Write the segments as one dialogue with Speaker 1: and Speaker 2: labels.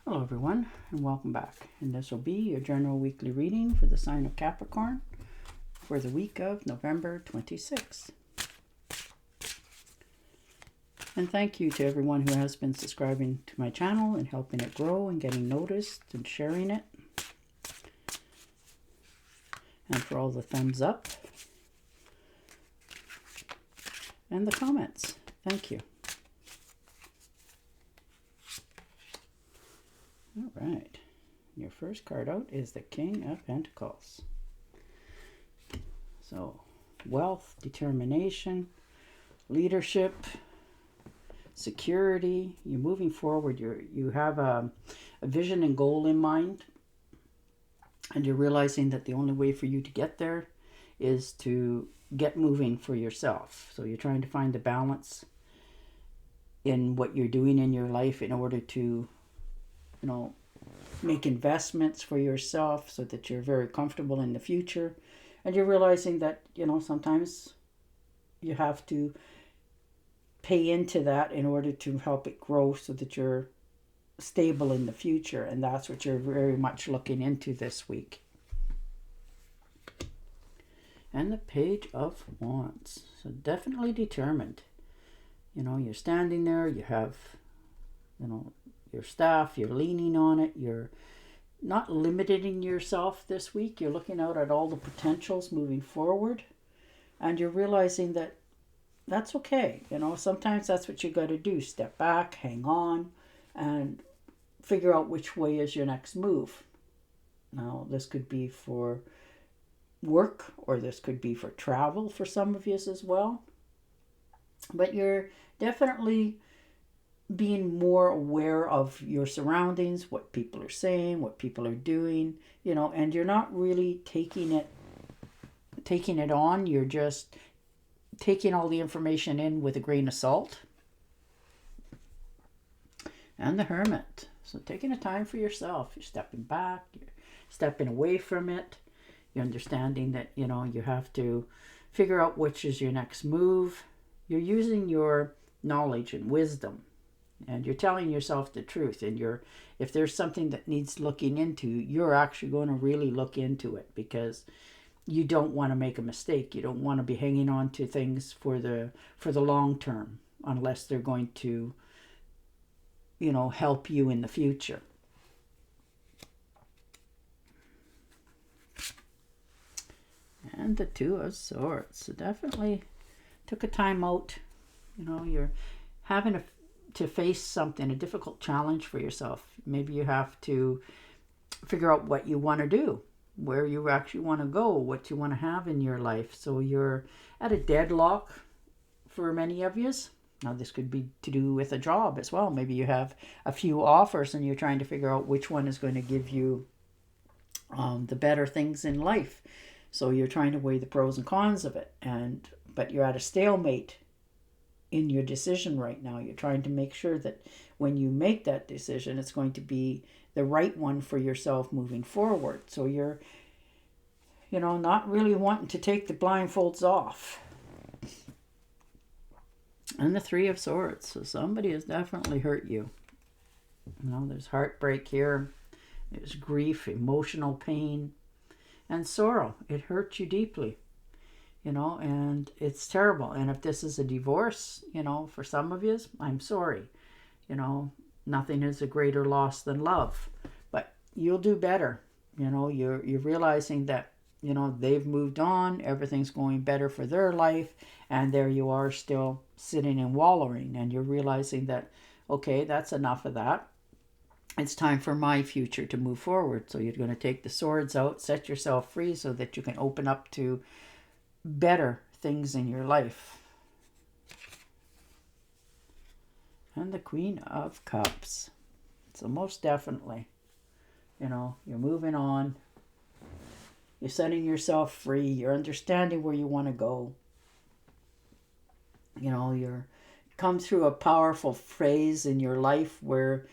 Speaker 1: Hello everyone and welcome back, and this will be your general weekly reading for the sign of Capricorn for the week of November 26th. And thank you to everyone who has been subscribing to my channel and helping it grow and getting noticed and sharing it, and for all the thumbs up and the comments. Thank you. All right, your first card out is the King of Pentacles. So, wealth, determination, leadership, security. You're moving forward. You have a vision and goal in mind, and you're realizing that the only way for you to get there is to get moving for yourself. So you're trying to find the balance in what you're doing in your life in order to make investments for yourself so that you're very comfortable in the future. And you're realizing that, sometimes you have to pay into that in order to help it grow so that you're stable in the future. And that's what you're very much looking into this week. And the Page of Wands. So definitely determined. You're standing there, you have, your staff, you're leaning on it, you're not limiting yourself this week. You're looking out at all the potentials moving forward, and you're realizing that that's okay. Sometimes that's what you got to do. Step back, hang on, and figure out which way is your next move. Now, this could be for work, or this could be for travel for some of you as well. But you're definitely being more aware of your surroundings, what people are saying, what people are doing, and you're not really taking it on. You're just taking all the information in with a grain of salt. And the Hermit. So taking a time for yourself. You're stepping back, you're stepping away from it. You're understanding that, you have to figure out which is your next move. You're using your knowledge and wisdom, and you're telling yourself the truth, and if there's something that needs looking into, you're actually going to really look into it, because you don't want to make a mistake. You don't want to be hanging on to things for the long term, unless they're going to help you in the future. And the Two of Swords. So definitely took a time out. You're having to face something, a difficult challenge for yourself. Maybe you have to figure out what you want to do, where you actually want to go, what you want to have in your life. So you're at a deadlock for many of you. Now, this could be to do with a job as well. Maybe you have a few offers and you're trying to figure out which one is going to give you the better things in life. So you're trying to weigh the pros and cons of it, but you're at a stalemate in your decision right now. You're trying to make sure that when you make that decision, it's going to be the right one for yourself moving forward. So you're, not really wanting to take the blindfolds off. And the Three of Swords. So somebody has definitely hurt you. There's heartbreak here. There's grief, emotional pain, and sorrow. It hurts you deeply. And it's terrible. And if this is a divorce, for some of you, I'm sorry. Nothing is a greater loss than love. But you'll do better. You're realizing that, they've moved on. Everything's going better for their life. And there you are still sitting and wallowing. And you're realizing that, okay, that's enough of that. It's time for my future to move forward. So you're going to take the swords out, set yourself free so that you can open up to better things in your life. And the Queen of Cups. So most definitely, you're moving on. You're setting yourself free. You're understanding where you want to go. You're come through a powerful phase in your life where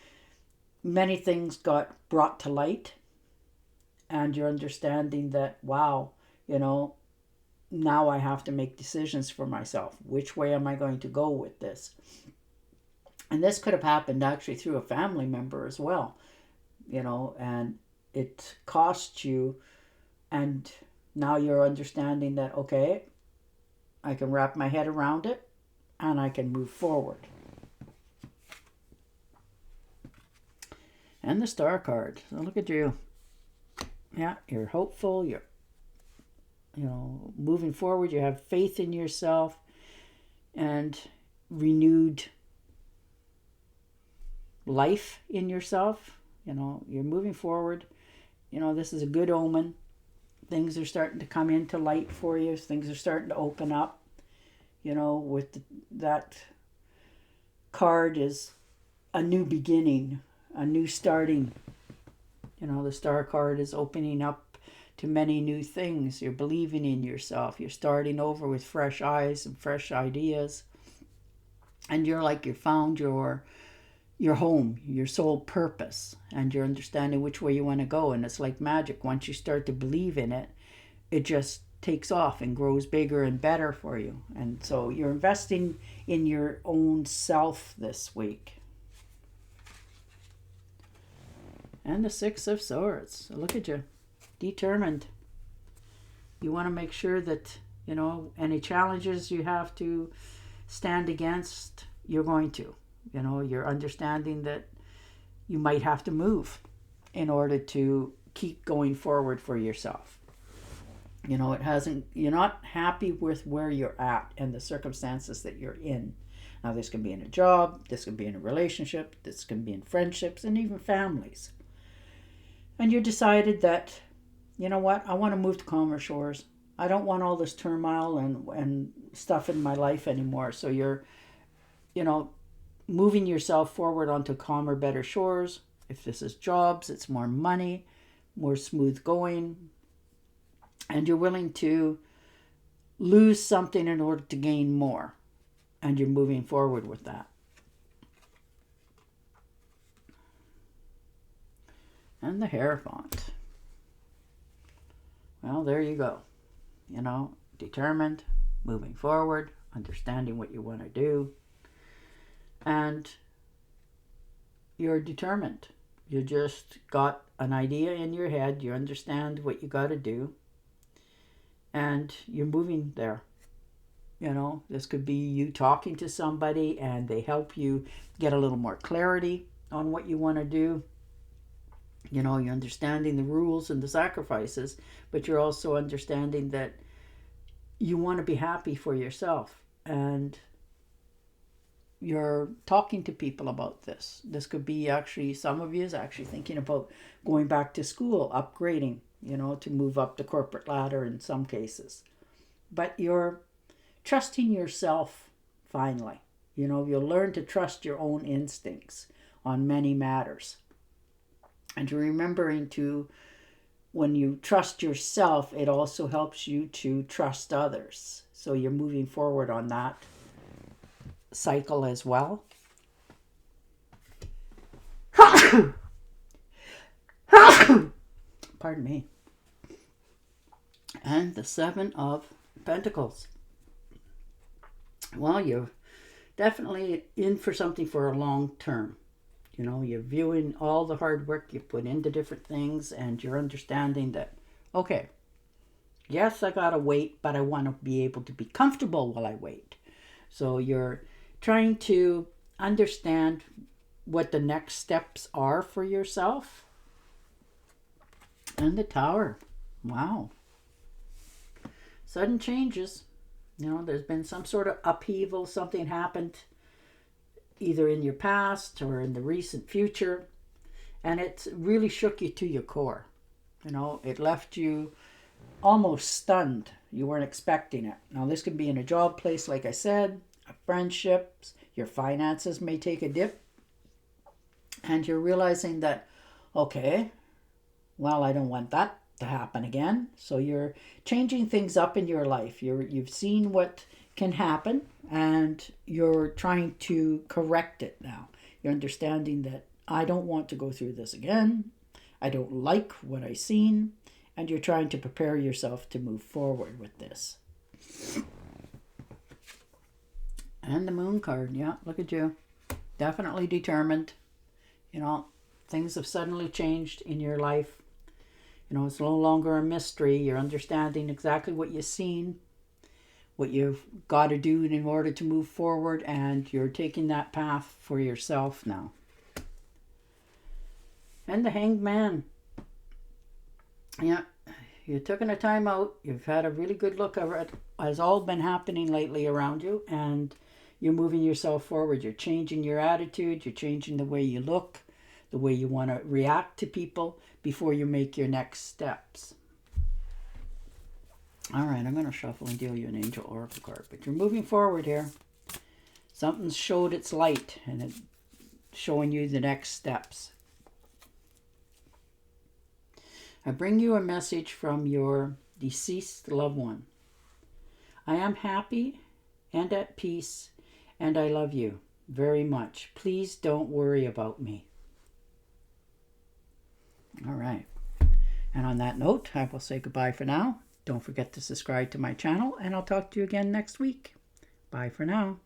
Speaker 1: many things got brought to light, and you're understanding that, wow, now I have to make decisions for myself. Which way am I going to go with this? And this could have happened actually through a family member as well. you know, and it costs you, and now you're understanding that, okay, I can wrap my head around it and I can move forward. And the Star card. So look at you. Yeah, you're hopeful. You're, moving forward. You have faith in yourself and renewed life in yourself. You're moving forward. This is a good omen. Things are starting to come into light for you. Things are starting to open up. With that card is a new beginning, a new starting. The Star card is opening up to many new things. You're believing in yourself. You're starting over with fresh eyes and fresh ideas. And you're like, you found your home, your soul purpose, and you're understanding which way you want to go. And it's like magic. Once you start to believe in it, it just takes off and grows bigger and better for you. And so you're investing in your own self this week. And the Six of Swords. So look at you. Determined. You want to make sure that, any challenges you have to stand against, you're going to. You're understanding that you might have to move in order to keep going forward for yourself. You're not happy with where you're at and the circumstances that you're in. Now, this can be in a job, this can be in a relationship, this can be in friendships, and even families. And you decided that, I want to move to calmer shores. I don't want all this turmoil and stuff in my life anymore. So you're, moving yourself forward onto calmer, better shores. If this is jobs, it's more money, more smooth going. And you're willing to lose something in order to gain more. And you're moving forward with that. And the Hierophant. Well, there you go. Determined, moving forward, understanding what you want to do. And you're determined. You just got an idea in your head. You understand what you got to do. And you're moving there. This could be you talking to somebody and they help you get a little more clarity on what you want to do. You're understanding the rules and the sacrifices, but you're also understanding that you want to be happy for yourself. And you're talking to people about this. This could be actually, some of you is actually thinking about going back to school, upgrading, to move up the corporate ladder in some cases. But you're trusting yourself finally. You'll learn to trust your own instincts on many matters. And you're remembering to, when you trust yourself, it also helps you to trust others. So you're moving forward on that cycle as well. Pardon me. And the Seven of Pentacles. Well, you're definitely in for something for a long term. You're viewing all the hard work you put into different things, and you're understanding that, okay, yes, I gotta wait, but I want to be able to be comfortable while I wait. So you're trying to understand what the next steps are for yourself. And the Tower. Wow. Sudden changes. There's been some sort of upheaval. Something happened either in your past or in the recent future. And it really shook you to your core. It left you almost stunned. You weren't expecting it. Now, this could be in a job place, like I said, friendships, your finances may take a dip. And you're realizing that, okay, well, I don't want that to happen again. So you're changing things up in your life. You've seen what can happen and you're trying to correct it now. You're understanding that I don't want to go through this again. I don't like what I've seen. And you're trying to prepare yourself to move forward with this. And the Moon card. Yeah, look at you. Definitely determined. Things have suddenly changed in your life. You know, it's no longer a mystery. You're understanding exactly what you've seen, what you've got to do in order to move forward, and you're taking that path for yourself now. And the Hanged Man. Yeah, you're taking a time out. You've had a really good look over it. Has all been happening lately around you, and you're moving yourself forward. You're changing your attitude. You're changing the way you look, the way you want to react to people before you make your next steps. All right, I'm going to shuffle and deal you an Angel Oracle card. But you're moving forward here. Something's showed its light, and it's showing you the next steps. I bring you a message from your deceased loved one. I am happy and at peace, and I love you very much. Please don't worry about me. All right. And on that note, I will say goodbye for now. Don't forget to subscribe to my channel, and I'll talk to you again next week. Bye for now.